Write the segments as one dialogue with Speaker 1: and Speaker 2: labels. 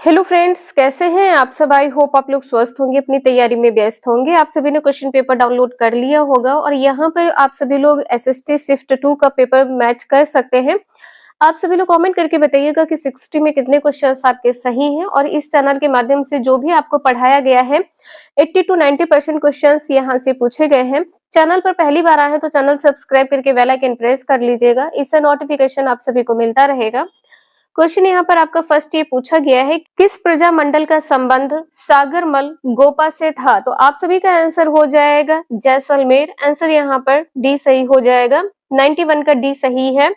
Speaker 1: Hello friends, कैसे हैं आप सब। आई होप आप लोग स्वस्थ होंगे, अपनी तैयारी में व्यस्त होंगे। आप सभी ने क्वेश्चन पेपर डाउनलोड कर लिया होगा और यहाँ पर आप सभी लोग एसएसटी शिफ्ट 2 का पेपर मैच कर सकते हैं। आप सभी लोग कमेंट करके बताइएगा कि 60 में कितने क्वेश्चंस आपके सही हैं। और इस चैनल के माध्यम से जो भी आपको पढ़ाया गया है 80 to 90% क्वेश्चंस यहाँ से पूछे गए हैं। चैनल पर पहली बार आए हैं तो चैनल सब्सक्राइब करके बेल आइकन प्रेस कर लीजिएगा, इससे नोटिफिकेशन आप सभी को मिलता रहेगा। क्वेश्चन यहाँ पर आपका फर्स्ट ये पूछा गया है, किस प्रजामंडल का संबंध सागरमल गोपा से था। तो आप सभी का आंसर हो जाएगा जैसलमेर। आंसर यहाँ पर डी सही हो जाएगा, 91 का डी सही है।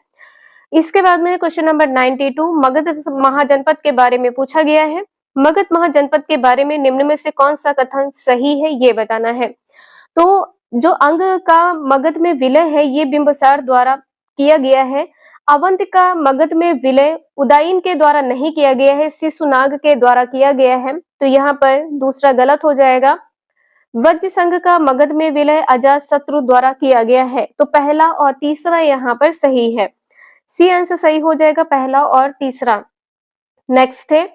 Speaker 1: इसके बाद में क्वेश्चन नंबर 92, मगध महाजनपद के बारे में पूछा गया है। मगध महाजनपद के बारे में निम्न में से कौन सा कथन सही है, ये बताना है। तो जो अंग का मगध में विलय है ये बिंबिसार द्वारा किया गया है। अवंत का मगध में विलय उदयन के द्वारा नहीं किया गया है, शिशुनाग के द्वारा किया गया है। तो यहाँ पर दूसरा गलत हो जाएगा। वज्र संघ का मगध में विलय अजातशत्रु द्वारा किया गया है। तो पहला और तीसरा यहाँ पर सही है, सी आंसर सही हो जाएगा, पहला और तीसरा। नेक्स्ट है,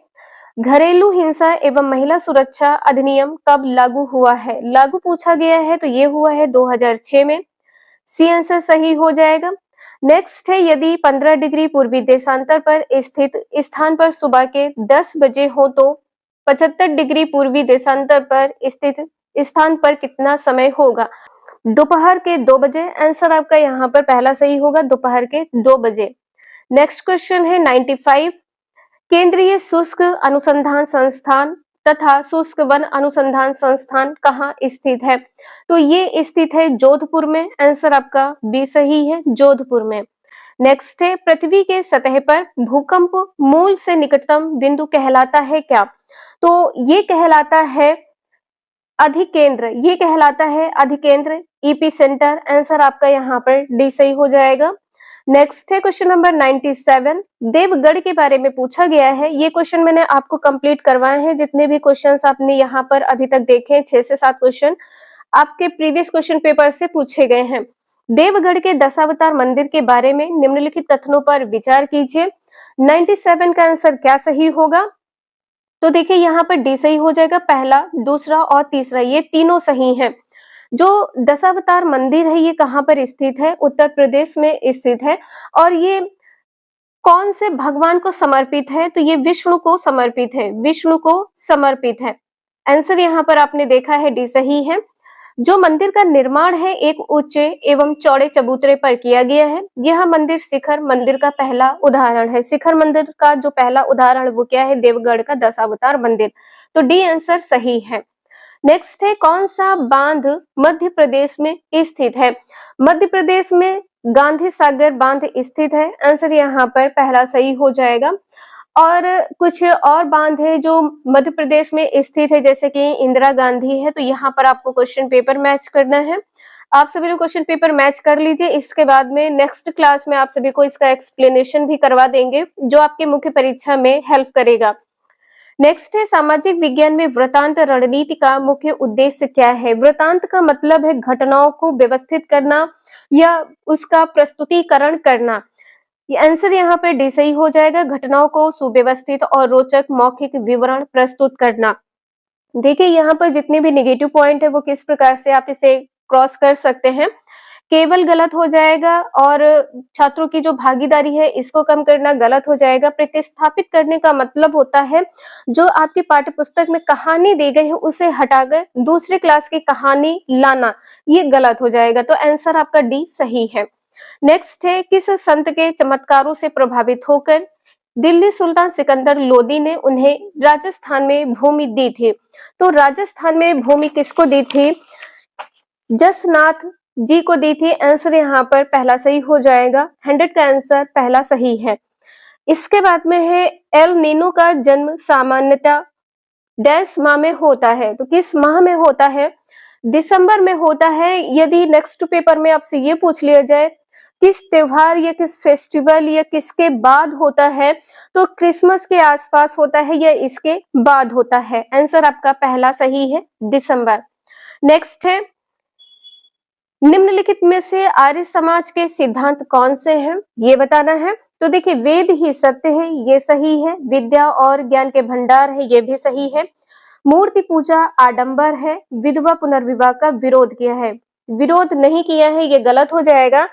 Speaker 1: घरेलू हिंसा एवं महिला सुरक्षा अधिनियम कब लागू हुआ है। लागू पूछा गया है तो ये हुआ है 2006 में, सी आंसर सही हो जाएगा। नेक्स्ट है, यदि 15 डिग्री पूर्वी देशांतर पर स्थित स्थान पर सुबह के 10 बजे हो तो 75 डिग्री पूर्वी देशांतर पर स्थित स्थान पर कितना समय होगा। दोपहर के 2 बजे। आंसर आपका यहाँ पर पहला सही होगा, दोपहर के 2 बजे। नेक्स्ट क्वेश्चन है 95, केंद्रीय शुष्क अनुसंधान संस्थान तथा शुष्क वन अनुसंधान संस्थान कहाँ स्थित है। तो ये स्थित है जोधपुर में। आंसर आपका बी सही है, जोधपुर में। नेक्स्ट है, पृथ्वी के सतह पर भूकंप मूल से निकटतम बिंदु कहलाता है क्या। तो ये कहलाता है अधिकेंद्र, ये कहलाता है अधिकेंद्र, ईपी सेंटर। आंसर आपका यहाँ पर डी सही हो जाएगा। नेक्स्ट है क्वेश्चन नंबर 97, देवगढ़ के बारे में पूछा गया है। ये क्वेश्चन मैंने आपको कंप्लीट करवाए हैं। जितने भी क्वेश्चंस आपने यहाँ पर अभी तक देखे 6 से 7 क्वेश्चन आपके प्रीवियस क्वेश्चन पेपर से पूछे गए हैं। देवगढ़ के दशावतार मंदिर के बारे में निम्नलिखित कथनों पर विचार कीजिए। 97 का आंसर क्या सही होगा। तो देखिए यहाँ पर डी सही हो जाएगा, पहला, दूसरा और तीसरा ये तीनों सही हैं। जो दशावतार मंदिर है ये कहाँ पर स्थित है, उत्तर प्रदेश में स्थित है। और ये कौन से भगवान को समर्पित है, तो ये विष्णु को समर्पित है, विष्णु को समर्पित है। आंसर यहाँ पर आपने देखा है डी सही है। जो मंदिर का निर्माण है एक ऊंचे एवं चौड़े चबूतरे पर किया गया है। यह मंदिर शिखर मंदिर का पहला उदाहरण है। शिखर मंदिर का जो पहला उदाहरण वो क्या है, देवगढ़ का दशावतार मंदिर। तो डी आंसर सही है। नेक्स्ट है, कौन सा बांध मध्य प्रदेश में स्थित है। मध्य प्रदेश में गांधी सागर बांध स्थित है। आंसर यहाँ पर पहला सही हो जाएगा। और कुछ और बांध है जो मध्य प्रदेश में स्थित है, जैसे कि इंदिरा गांधी है। तो यहाँ पर आपको क्वेश्चन पेपर मैच करना है। आप सभी लोग क्वेश्चन पेपर मैच कर लीजिए। इसके बाद में नेक्स्ट क्लास में आप सभी को इसका एक्सप्लेनेशन भी करवा देंगे जो आपके मुख्य परीक्षा में हेल्प करेगा। नेक्स्ट है, सामाजिक विज्ञान में वृत्तांत रणनीति का मुख्य उद्देश्य क्या है। वृत्तांत का मतलब है घटनाओं को व्यवस्थित करना या उसका प्रस्तुतिकरण करना। ये आंसर यहाँ पे डी सही हो जाएगा, घटनाओं को सुव्यवस्थित और रोचक मौखिक विवरण प्रस्तुत करना। देखिए यहाँ पर जितने भी नेगेटिव पॉइंट है वो किस प्रकार से आप इसे क्रॉस कर सकते हैं। केवल गलत हो जाएगा, और छात्रों की जो भागीदारी है इसको कम करना गलत हो जाएगा। प्रतिस्थापित करने का मतलब होता है जो आपकी पाठ्य पुस्तक में कहानी दी गई है उसे हटाकर दूसरी क्लास की कहानी लाना, ये गलत हो जाएगा। तो आंसर आपका डी सही है। नेक्स्ट है, किस संत के चमत्कारों से प्रभावित होकर दिल्ली सुल्तान सिकंदर लोदी ने उन्हें राजस्थान में भूमि दी थी। तो राजस्थान में भूमि किसको दी थी, जसनाथ जी को दी थी। आंसर यहाँ पर पहला सही हो जाएगा, 100 का आंसर पहला सही है। इसके बाद में है, एल नीनो का जन्म सामान्यतः डैश माह में होता है। तो किस माह में होता है, दिसंबर में होता है। यदि नेक्स्ट पेपर में आपसे ये पूछ लिया जाए किस त्योहार या किस फेस्टिवल या किसके बाद होता है, तो क्रिसमस के आसपास होता है या इसके बाद होता है। आंसर आपका पहला सही है, दिसंबर। नेक्स्ट है, निम्नलिखित में से आर्य समाज के सिद्धांत कौन से हैं, ये बताना है। तो देखिए, वेद ही सत्य है, ये सही है। विद्या और ज्ञान के भंडार है, ये भी सही है। मूर्ति पूजा आडंबर है। विधवा पुनर्विवाह का विरोध किया है, विरोध नहीं किया है, ये गलत हो जाएगा।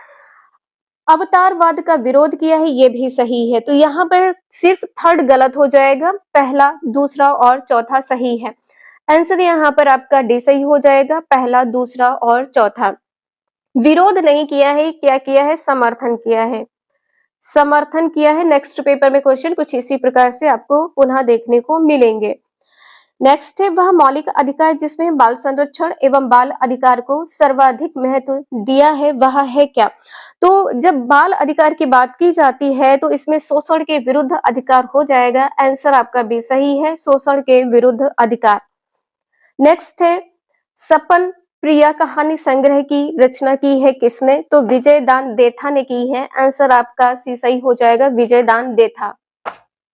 Speaker 1: अवतारवाद का विरोध किया है, ये भी सही है। तो यहाँ पर सिर्फ थर्ड गलत हो जाएगा, पहला, दूसरा और चौथा सही है। आंसर यहाँ पर आपका डी सही हो जाएगा, पहला, दूसरा और चौथा। विरोध नहीं किया है, क्या किया है, समर्थन किया है, समर्थन किया है। नेक्स्ट पेपर में क्वेश्चन कुछ इसी प्रकार से आपको पुनः देखने को मिलेंगे। नेक्स्ट है, वह मौलिक अधिकार जिसमें बाल संरक्षण एवं बाल अधिकार को सर्वाधिक महत्व दिया है, वह है क्या। तो जब बाल अधिकार की बात की जाती है तो इसमें शोषण के विरुद्ध अधिकार हो जाएगा। आंसर आपका भी सही है, शोषण के विरुद्ध अधिकार। नेक्स्ट है, सपन प्रिया कहानी संग्रह की रचना की है किसने, तो विजयदान देथा ने की है। आंसर आपका सी सही हो जाएगा, विजयदान देथा।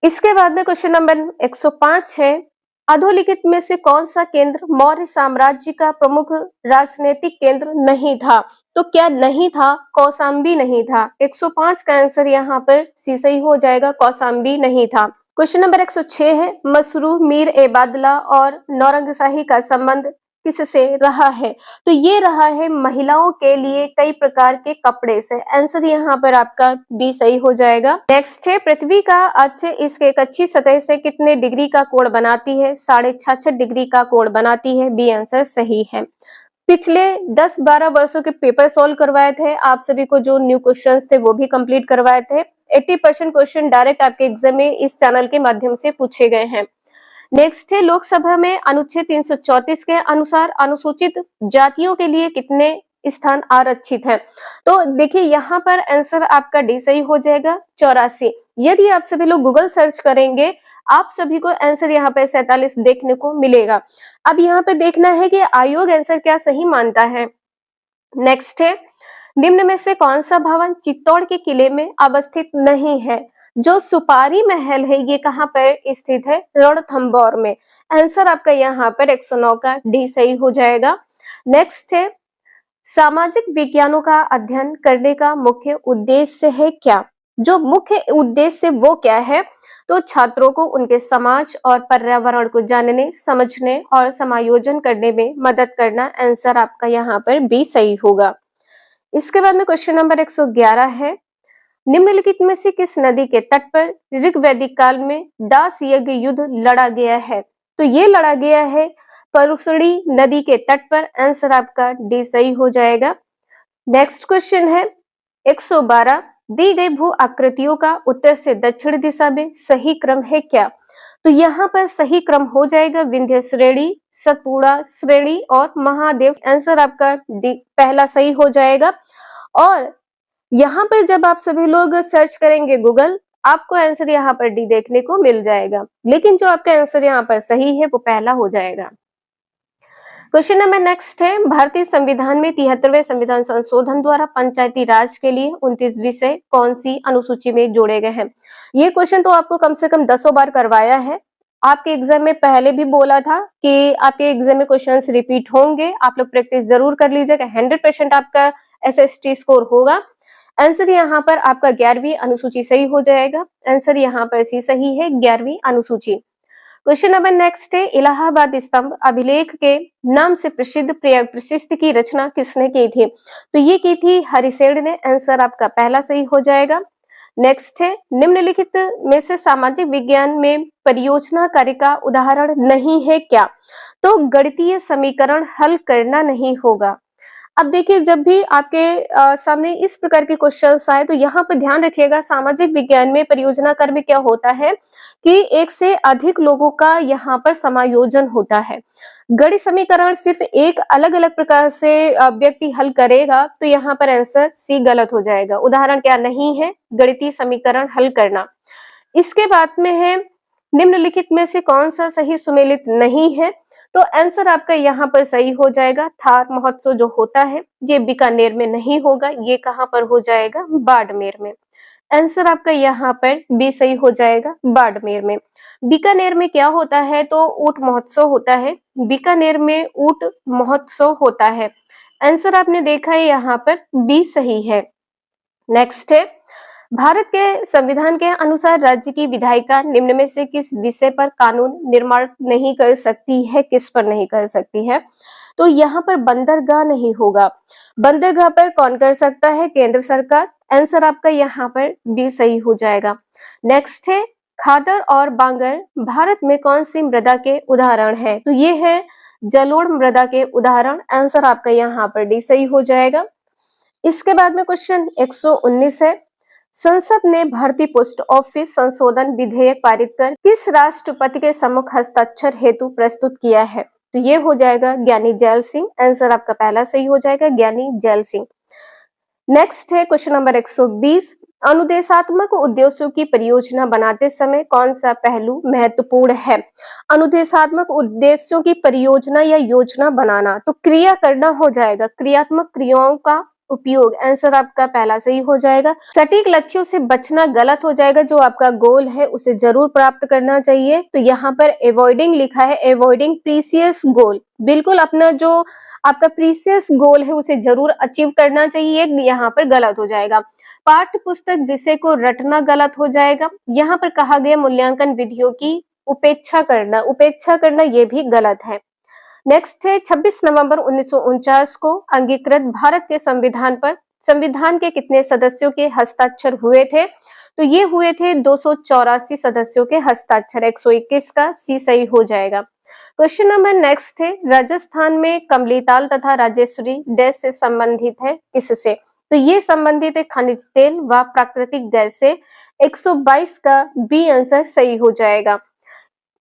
Speaker 1: इसके बाद में क्वेश्चन नंबर 105 है, अधोलिखित में से कौन सा केंद्र मौर्य साम्राज्य का प्रमुख राजनीतिक केंद्र नहीं था। तो क्या नहीं था, कौशाम्बी नहीं था। 105 का आंसर यहाँ पर सी सही हो जाएगा, कौशाम्बी नहीं था। क्वेश्चन नंबर 106 है, मसरू मीर ए बादला और नौरंगशाही का संबंध किससे रहा है। तो ये रहा है महिलाओं के लिए कई प्रकार के कपड़े से। आंसर यहाँ पर आपका बी सही हो जाएगा। नेक्स्ट है, पृथ्वी का अक्ष इसके कच्ची सतह से कितने डिग्री का कोण बनाती है। 66.5 डिग्री का कोण बनाती है, बी आंसर सही है। पिछले 10-12 वर्षों के पेपर सॉल्व करवाए थे आप सभी को, जो न्यू क्वेश्चंस थे वो भी कंप्लीट करवाए थे। 80% क्वेश्चन डायरेक्ट आपके एग्जाम में इस चैनल के माध्यम से पूछे गए हैं। नेक्स्ट है, लोकसभा में अनुच्छेद 334 के अनुसार अनुसूचित जातियों के लिए कितने स्थान आरक्षित हैं। तो देखिए यहाँ पर आंसर आपका डी सही हो जाएगा, 84। यदि आप सभी लोग गूगल सर्च करेंगे आप सभी को आंसर यहाँ पे 47 देखने को मिलेगा। अब यहाँ पे देखना है कि आयोग आंसर क्या सही मानता है। नेक्स्ट है, निम्न में से कौन सा भवन चित्तौड़ के किले में अवस्थित नहीं है। जो सुपारी महल है ये कहाँ पर स्थित है, रणथंभौर में। आंसर आपका यहाँ पर 109 का डी सही हो जाएगा। नेक्स्ट है, सामाजिक विज्ञानों का अध्ययन करने का मुख्य उद्देश्य है क्या। जो मुख्य उद्देश्य वो क्या है, तो छात्रों को उनके समाज और पर्यावरण को जानने, समझने और समायोजन करने में मदद करना। आंसर आपका यहाँ पर बी सही होगा। इसके बाद में क्वेश्चन नंबर 111 है, निम्नलिखित में से किस नदी के तट पर ऋग्वैदिक काल में दास यज्ञ युद्ध लड़ा गया है। तो ये लड़ा गया है परुषणी नदी के तट पर। आंसर आपका डी सही हो जाएगा। नेक्स्ट क्वेश्चन है 112, दी गई भू आकृतियों का उत्तर से दक्षिण दिशा में सही क्रम है क्या। तो यहाँ पर सही क्रम हो जाएगा विंध्य श्रेणी, सतपुड़ा श्रेणी और महादेव। आंसर आपका डी पहला सही हो जाएगा। और यहाँ पर जब आप सभी लोग सर्च करेंगे गूगल, आपको आंसर यहाँ पर डी देखने को मिल जाएगा, लेकिन जो आपका आंसर यहाँ पर सही है वो पहला हो जाएगा। क्वेश्चन नंबर नेक्स्ट है, भारतीय संविधान में 73वें संविधान संशोधन द्वारा पंचायती राज के लिए 29 विषय कौन सी अनुसूची में जोड़े गए हैं। ये क्वेश्चन तो आपको कम से कम 10 बार करवाया है। आपके एग्जाम में पहले भी बोला था कि आपके एग्जाम में क्वेश्चंस रिपीट होंगे, आप लोग प्रैक्टिस जरूर कर लीजिएगा। 100% आपका SST स्कोर होगा। आंसर यहाँ पर आपका 11वीं अनुसूची सही हो जाएगा। आंसर यहाँ पर सी सही है, 11वीं अनुसूची। क्वेश्चन नंबर नेक्स्ट है, इलाहाबाद स्तंभ अभिलेख के नाम से प्रसिद्ध प्रयाग प्रशस्ति की रचना किसने की थी। तो ये की थी हरिसेन ने। आंसर आपका पहला सही हो जाएगा। नेक्स्ट है, निम्नलिखित में से सामाजिक विज्ञान में परियोजना कार्य का उदाहरण नहीं है क्या। तो गणितीय समीकरण हल करना नहीं होगा। अब देखिए, जब भी आपके सामने इस प्रकार के क्वेश्चंस आए तो यहाँ पे ध्यान रखिएगा, सामाजिक विज्ञान में परियोजना कार्य में क्या होता है कि एक से अधिक लोगों का यहाँ पर समायोजन होता है। गणित समीकरण सिर्फ एक अलग अलग प्रकार से व्यक्ति हल करेगा, तो यहाँ पर आंसर सी गलत हो जाएगा। उदाहरण क्या नहीं है, गणितीय समीकरण हल करना। इसके बाद में है, निम्नलिखित में से कौन सा सही सुमेलित नहीं है। तो आंसर आपका यहाँ पर सही हो जाएगा, थार महोत्सव जो होता है ये बीकानेर में नहीं होगा, ये कहाँ पर हो जाएगा, बाड़मेर में। आंसर आपका यहाँ पर बी सही हो जाएगा, बाड़मेर में। बीकानेर में क्या होता है, तो ऊंट महोत्सव होता है। बीकानेर में ऊंट महोत्सव होता है। आंसर आपने देखा है यहाँ पर बी सही है। नेक्स्ट है, भारत के संविधान के अनुसार राज्य की विधायिका निम्न में से किस विषय पर कानून निर्माण नहीं कर सकती है, किस पर नहीं कर सकती है? तो यहाँ पर बंदरगाह नहीं होगा। बंदरगाह पर कौन कर सकता है? केंद्र सरकार। आंसर आपका यहाँ पर बी सही हो जाएगा। नेक्स्ट है, खादर और बांगर भारत में कौन सी मृदा के उदाहरण है? तो ये है जलोढ़ मृदा के उदाहरण। आंसर आपका यहाँ पर डी सही हो जाएगा। इसके बाद में क्वेश्चन 119 है, संसद ने भर्ती पोस्ट ऑफिस संशोधन विधेयक पारित कर किस राष्ट्रपति के सम्मुख हस्ताक्षर हेतु प्रस्तुत किया है? तो ये हो जाएगा ज्ञानी जैल सिंह। आंसर आपका पहला सही हो जाएगा, ज्ञानी जैल सिंह। नेक्स्ट है क्वेश्चन नंबर 120, अनुदेशात्मक उद्देश्यों की परियोजना बनाते समय कौन सा पहलू महत्वपूर्ण है? अनुदेशात्मक उद्देश्यों की परियोजना या योजना बनाना, तो क्रिया करना हो जाएगा, क्रियात्मक क्रियाओं का उपयोग। आंसर आपका पहला सही हो जाएगा। सटीक लक्ष्यों से बचना गलत हो जाएगा, जो आपका गोल है उसे जरूर प्राप्त करना चाहिए। तो यहाँ पर अवॉइडिंग लिखा है, अवॉइडिंग प्रीसियस गोल। बिल्कुल अपना जो आपका प्रीसियस गोल है उसे जरूर अचीव करना चाहिए, यहाँ पर गलत हो जाएगा। पाठ्य पुस्तक विषय को रटना गलत हो जाएगा। यहाँ पर कहा गया मूल्यांकन विधियों की उपेक्षा करना ये भी गलत है। नेक्स्ट है 26 नवंबर 1949 को अंगीकृत भारत के संविधान पर संविधान के कितने सदस्यों के हस्ताक्षर हुए थे? तो ये हुए थे 284 सदस्यों के हस्ताक्षर। 121 का सी सही हो जाएगा। क्वेश्चन नंबर नेक्स्ट है, राजस्थान में कमलीताल तथा राजेश्वरी डैश से संबंधित है, किससे? तो ये संबंधित है खनिज तेल व प्राकृतिक गैस से। 122 का बी आंसर सही हो जाएगा।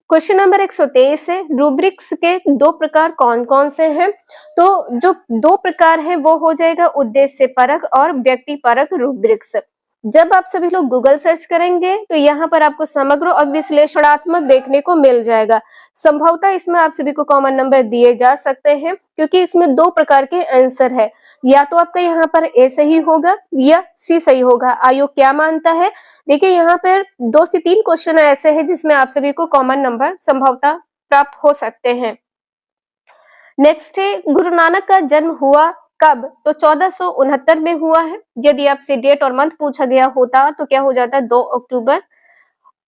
Speaker 1: क्वेश्चन नंबर 123 है, रूब्रिक्स के दो प्रकार कौन कौन से हैं? तो जो दो प्रकार हैं वो हो जाएगा उद्देश्य परक और व्यक्ति परक रूब्रिक्स। जब आप सभी लोग गूगल सर्च करेंगे तो यहाँ पर आपको समग्र और विश्लेषणात्मक देखने को मिल जाएगा। संभवतः इसमें आप सभी को कॉमन नंबर दिए जा सकते हैं, क्योंकि इसमें दो प्रकार के आंसर है, या तो आपका यहाँ पर ए सही होगा या सी सही होगा। आयोग क्या मानता है? देखिए यहाँ पर 2 से 3 क्वेश्चन ऐसे हैं जिसमें आप सभी को कॉमन नंबर संभवतः प्राप्त हो सकते हैं। नेक्स्ट है, गुरु नानक का जन्म हुआ कब? तो 1469 में हुआ है। यदि आपसे डेट और मंथ पूछा गया होता तो क्या हो जाता? 2 अक्टूबर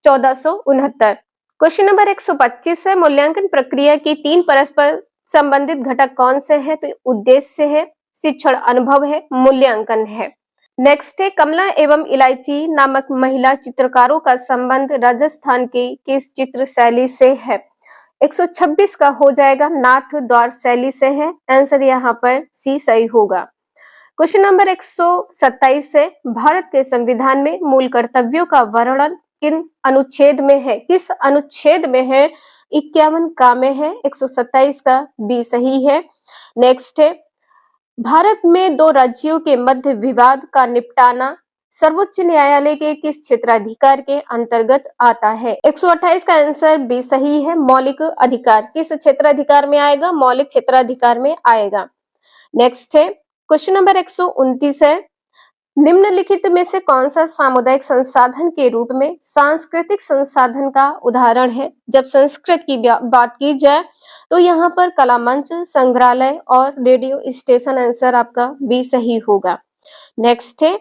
Speaker 1: 1469। क्वेश्चन नंबर 125 है, मूल्यांकन प्रक्रिया की 3 परस्पर संबंधित घटक कौन से हैं? तो उद्देश्य है, शिक्षण अनुभव है, मूल्यांकन है। नेक्स्ट है, कमला एवं इलायची नामक महिला चित्रकारों का संबंध राजस्थान की किस चित्र शैली से है? 126 का हो जाएगा नाथ द्वार शैली से है। आंसर यहाँ पर सी सही होगा। क्वेश्चन नंबर 127 है, भारत के संविधान में मूल कर्तव्यों का वर्णन किन अनुच्छेद में है? किस अनुच्छेद में है? 51 का में है। 127 का बी सही है। नेक्स्ट है, भारत में 2 राज्यों के मध्य विवाद का निपटाना सर्वोच्च न्यायालय के किस क्षेत्राधिकार के अंतर्गत आता है? 128 का आंसर बी सही है, मौलिक अधिकार। किस क्षेत्राधिकार में आएगा? मौलिक क्षेत्राधिकार में आएगा। नेक्स्ट है, क्वेश्चन नंबर 129 है, निम्नलिखित में से कौन सा सामुदायिक संसाधन के रूप में सांस्कृतिक संसाधन का उदाहरण है? जब संस्कृत की बात की जाए तो यहाँ पर कला मंच, संग्रहालय और रेडियो स्टेशन। आंसर आपका बी सही होगा। नेक्स्ट है,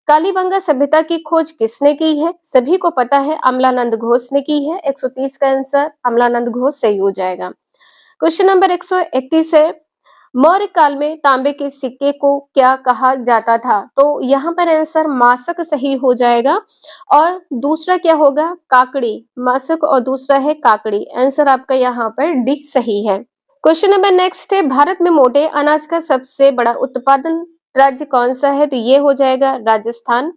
Speaker 1: कालीबंगा सभ्यता की खोज किसने की है? सभी को पता है, अमलानंद घोष ने की है। 130 का आंसर अमलानंद घोष सही हो जाएगा। क्वेश्चन नंबर 131 है, मौर्य काल में तांबे के सिक्के को क्या कहा जाता था? तो यहाँ पर आंसर मासक सही हो जाएगा, और दूसरा क्या होगा? काकड़ी। मासक और दूसरा है काकड़ी। आंसर आपका यहाँ पर डी सही है। क्वेश्चन नंबर नेक्स्ट है, भारत में मोटे अनाज का सबसे बड़ा उत्पादन राज्य कौन सा है? तो ये हो जाएगा राजस्थान।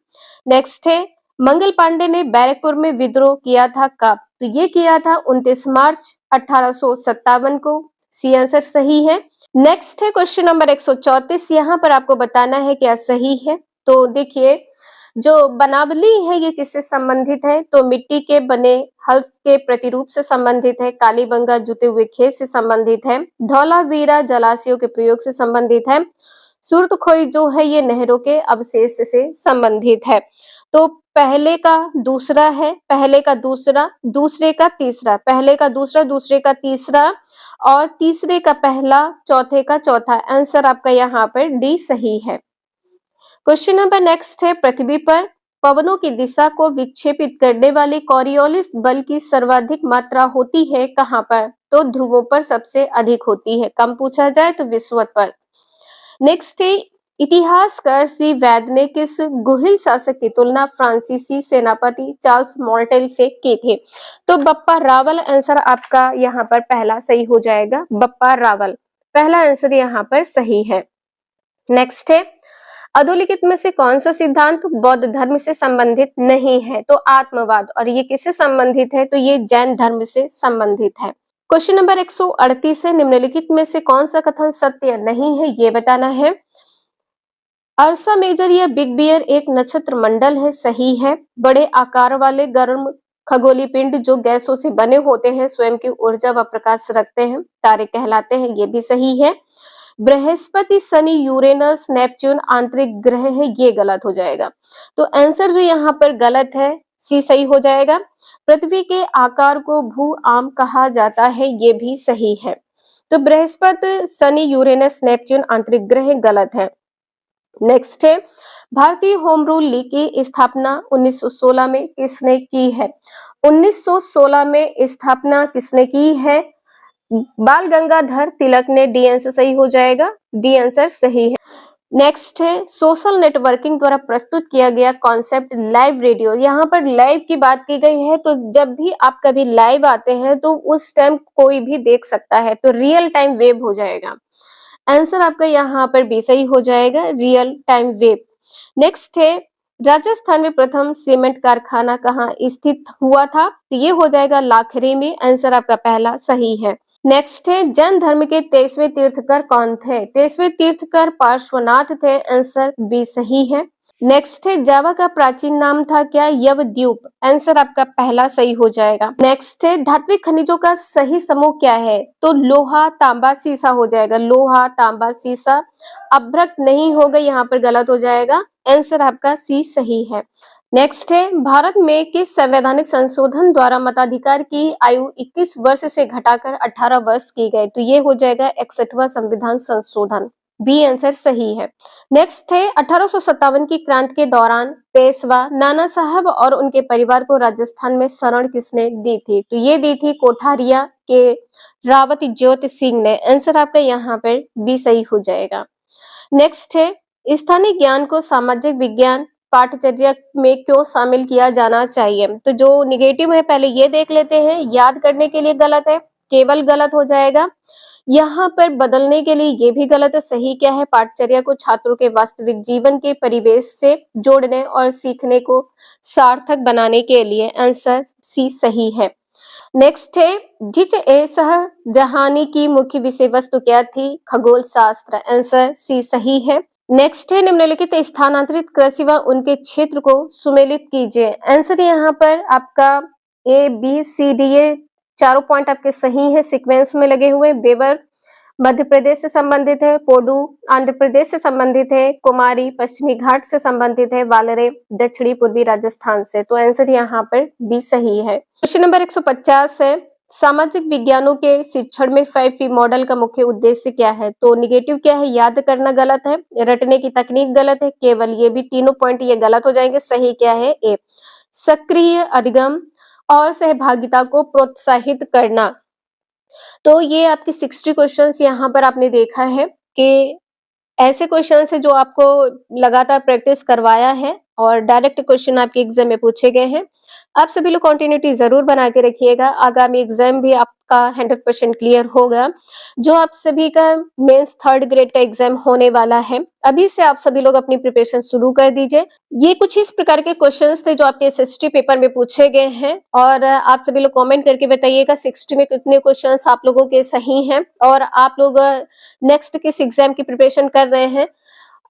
Speaker 1: नेक्स्ट है, मंगल पांडे ने बैरकपुर में विद्रोह किया था कब? तो ये किया था 29 मार्च 1857 को। सी आंसर सही है। नेक्स्ट है क्वेश्चन नंबर 134। यहाँ पर आपको बताना है क्या सही है। तो देखिए, जो बनावली है ये किससे संबंधित है? तो मिट्टी के बने हल के प्रतिरूप से संबंधित है। कालीबंगा जुते हुए खेत से संबंधित है। धौलावीरा जलाशयों के प्रयोग से संबंधित है। सुरतखोई जो है ये नहरों के अवशेष से संबंधित है। तो पहले का दूसरा है, पहले का दूसरा, दूसरे का तीसरा, पहले का दूसरा, दूसरे का तीसरा और तीसरे का पहला, चौथे का चौथा। आंसर आपका यहाँ पर डी सही है। क्वेश्चन नंबर नेक्स्ट है, पृथ्वी पर पवनों की दिशा को विक्षेपित करने वाले कॉरियोलिस बल की सर्वाधिक मात्रा होती है कहां पर? तो ध्रुवों पर सबसे अधिक होती है। कम पूछा जाए तो विषुवत पर। नेक्स्ट है, इतिहासकार सी वैद ने किस गुहिल शासक की तुलना फ्रांसीसी सेनापति चार्ल्स मार्टेल से की थी? तो बप्पा रावल आंसर आपका यहाँ पर पहला सही हो जाएगा। बप्पा रावल पहला आंसर यहाँ पर सही है। नेक्स्ट है, अधोलिखित में से कौन सा सिद्धांत बौद्ध धर्म से संबंधित नहीं है? तो आत्मवाद। और ये किससे संबंधित है? तो ये जैन धर्म से संबंधित है। क्वेश्चन नंबर 138 है, निम्नलिखित में से कौन सा कथन सत्य नहीं है ये बताना है। अर्सा मेजर या बिग बियर एक नक्षत्र मंडल है, सही है। बड़े आकार वाले गर्म खगोलीय पिंड जो गैसों से बने होते हैं, स्वयं की ऊर्जा व प्रकाश रखते हैं, तारे कहलाते हैं, ये भी सही है। बृहस्पति, शनि, यूरेनस, नेपच्यून आंतरिक ग्रह है, ये गलत हो जाएगा। तो आंसर जो यहाँ पर गलत है, सी सही हो जाएगा। पृथ्वी के आकार को भू आम कहा जाता है, ये भी सही है। तो बृहस्पति, शनि, यूरेनस, नेपच्यून आंतरिक ग्रह गलत है। नेक्स्ट है, भारतीय होम रूल लीग की स्थापना 1916 में किसने की है? 1916 में स्थापना किसने की है? बाल गंगाधर तिलक ने। डी आंसर सही हो जाएगा। डी आंसर सही है। नेक्स्ट है, सोशल नेटवर्किंग द्वारा प्रस्तुत किया गया कॉन्सेप्ट लाइव रेडियो। यहाँ पर लाइव की बात की गई है, तो जब भी आप कभी लाइव आते हैं तो उस टाइम कोई भी देख सकता है, तो रियल टाइम वेब हो जाएगा। आंसर आपका यहाँ पर भी सही हो जाएगा, रियल टाइम वेब। नेक्स्ट है, राजस्थान में प्रथम सीमेंट कारखाना कहाँ स्थित हुआ था? तो ये हो जाएगा लाखरी में। आंसर आपका पहला सही है। नेक्स्ट है, जैन धर्म के 23वें तीर्थकर कौन थे? 23वें तीर्थकर पार्श्वनाथ थे। आंसर बी सही है। नेक्स्ट है, जावा का प्राचीन नाम था क्या? यवद्वीप। आंसर आपका पहला सही हो जाएगा। नेक्स्ट है, धात्विक खनिजों का सही समूह क्या है? तो लोहा, तांबा, सीसा हो जाएगा। लोहा, तांबा, सीसा। अभ्रक नहीं होगा, यहाँ पर गलत हो जाएगा। आंसर आपका सी सही है। नेक्स्ट है, भारत में किस संवैधानिक संशोधन द्वारा मताधिकार की आयु 21 वर्ष से घटाकर 18 वर्ष की गई? तो ये हो जाएगा 61वां संविधान संशोधन। बी आंसर सही है। नेक्स्ट है, 1857 की क्रांति के दौरान पेशवा नाना साहब और उनके परिवार को राजस्थान में शरण किसने दी थी? तो ये दी थी कोठारिया के रावत ज्योति सिंह ने। आंसर आपका यहाँ पर बी सही हो जाएगा। नेक्स्ट है, स्थानीय ज्ञान को सामाजिक विज्ञान पाठ्यचर्या में क्यों शामिल किया जाना चाहिए? तो जो निगेटिव है पहले ये देख लेते हैं। याद करने के लिए गलत है, केवल गलत हो जाएगा। यहाँ पर बदलने के लिए ये भी गलत है। सही क्या है? पाठ्यचर्या को छात्रों के वास्तविक जीवन के परिवेश से जोड़ने और सीखने को सार्थक बनाने के लिए। आंसर सी सही है। नेक्स्ट है, जिच ए शाहजहानी की मुख्य विषय वस्तु क्या थी? खगोल शास्त्र। आंसर सी सही है। नेक्स्ट है, निम्नलिखित स्थानांतरित कृषि व उनके क्षेत्र को सुमेलित कीजिए। आंसर यहाँ पर आपका ए बी सी डी, ये चारों पॉइंट आपके सही है, सीक्वेंस में लगे हुए। बेवर मध्य प्रदेश से संबंधित है, पोडू आंध्र प्रदेश से संबंधित है, कुमारी पश्चिमी घाट से संबंधित है, वालरे दक्षिणी पूर्वी राजस्थान से। तो आंसर यहाँ पर बी सही है। क्वेश्चन नंबर 150 है, सामाजिक विज्ञानों के शिक्षण में 5P मॉडल का मुख्य उद्देश्य क्या है? तो निगेटिव क्या है? याद करना गलत है, रटने की तकनीक गलत है, केवल ये भी तीनों पॉइंट ये गलत हो जाएंगे। सही क्या है? ए, सक्रिय अधिगम और सहभागिता को प्रोत्साहित करना। तो ये आपके 60 क्वेश्चंस यहाँ पर आपने देखा है कि ऐसे क्वेश्चंस है जो आपको लगातार प्रैक्टिस करवाया है और डायरेक्ट क्वेश्चन आपके एग्जाम में पूछे गए हैं। आप सभी लोग कंटिन्यूटी जरूर बना के रखिएगा, आगामी एग्जाम भी आपका 100% क्लियर होगा। जो आप सभी का मेंस 3rd ग्रेड का एग्जाम होने वाला है, अभी से आप सभी लोग अपनी प्रिपरेशन शुरू कर दीजिए। ये कुछ इस प्रकार के क्वेश्चंस थे जो आपके SST पेपर में पूछे गए हैं और आप सभी लोग कमेंट करके बताइएगा 60 में कितने क्वेश्चंस आप लोगों के सही हैं और आप लोग नेक्स्ट किस एग्जाम की प्रिपरेशन कर रहे हैं।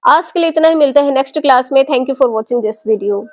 Speaker 1: आज के लिए इतना ही, मिलते हैं नेक्स्ट क्लास में। Thank you for watching this video.